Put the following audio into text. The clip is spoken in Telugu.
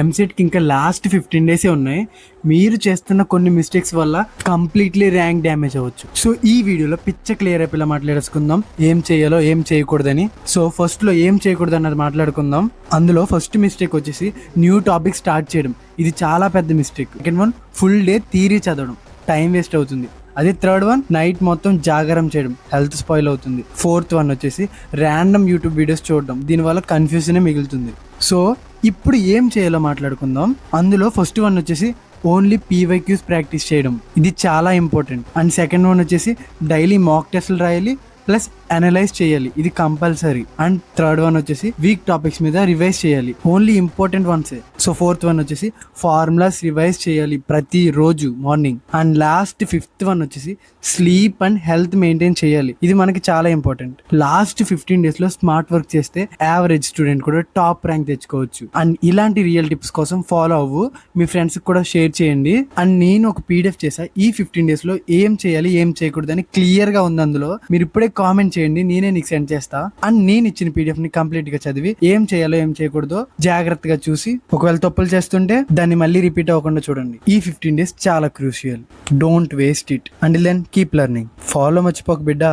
ఎంసెట్కి ఇంకా లాస్ట్ 15 డేసే ఉన్నాయి. మీరు చేస్తున్న కొన్ని మిస్టేక్స్ వల్ల కంప్లీట్లీ ర్యాంక్ డ్యామేజ్ అవ్వచ్చు. సో ఈ వీడియోలో పిచ్చ క్లియర్ అయిపోయేలా మాట్లాడేసుకుందాం, ఏం చేయాలో ఏం చేయకూడదని. సో ఫస్ట్లో ఏం చేయకూడదు అన్నది మాట్లాడుకుందాం. అందులో ఫస్ట్ మిస్టేక్ వచ్చేసి న్యూ టాపిక్ స్టార్ట్ చేయడం. ఇది చాలా పెద్ద mistake. Second one, full day theory చదవడం, టైం వేస్ట్ అవుతుంది. అదే థర్డ్ వన్, నైట్ మొత్తం జాగారం చేయడం, హెల్త్ స్పాయిల్ అవుతుంది. ఫోర్త్ వన్ వచ్చేసి ర్యాండమ్ యూట్యూబ్ వీడియోస్ చూడడం, దీనివల్ల కన్ఫ్యూజనే మిగులుతుంది. సో ఇప్పుడు ఏం చేయాలో మాట్లాడుకుందాం. అందులో ఫస్ట్ వన్ వచ్చేసి ఓన్లీ పీవైక్యూస్ ప్రాక్టీస్ చేయడం, ఇది చాలా ఇంపార్టెంట్. అండ్ సెకండ్ వన్ వచ్చేసి డైలీ మాక్ టెస్ట్లు రాయాలి ప్లస్ అనలైజ్ చేయాలి, ఇది కంపల్సరీ. అండ్ థర్డ్ వన్ వచ్చేసి వీక్ టాపిక్స్ మీద రివైజ్ చేయాలి, ఓన్లీ ఇంపార్టెంట్ వన్సే. సో ఫోర్త్ వన్ వచ్చేసి ఫార్ములాస్ రివైజ్ చేయాలి ప్రతి రోజు morning. And last fifth one వచ్చేసి స్లీప్ అండ్ హెల్త్ మెయింటైన్ చేయాలి, ఇది మనకి చాలా ఇంపార్టెంట్. లాస్ట్ 15 days లో స్మార్ట్ వర్క్ చేస్తే యావరేజ్ స్టూడెంట్ కూడా టాప్ ర్యాంక్ తెచ్చుకోవచ్చు. అండ్ ఇలాంటి రియల్ టిప్స్ కోసం ఫాలో అవ్వు, మీ ఫ్రెండ్స్ కూడా షేర్ చేయండి. అండ్ నేను ఒక పీడిఎఫ్ చేసా, ఈ 15 days లో ఏం చేయాలి ఏం చేయకూడదు అని క్లియర్ గా ఉంది. అందులో మీరు ఇప్పుడే కామెంట్ చేయండి, నేనే నీకు సెండ్ చేస్తా. అండ్ నేను ఇచ్చిన పీడిఎఫ్ ని కంప్లీట్ గా చదివి ఏం చేయాలో ఏం చేయకూడదో జాగ్రత్తగా చూసి, ఒకవేళ తప్పులు చేస్తుంటే దాన్ని మళ్ళీ రిపీట్ అవ్వకుండా చూడండి. ఈ 15 days చాలా crucial, don't waste it. And then keep learning. Follow మర్చిపోక బిడ్డ.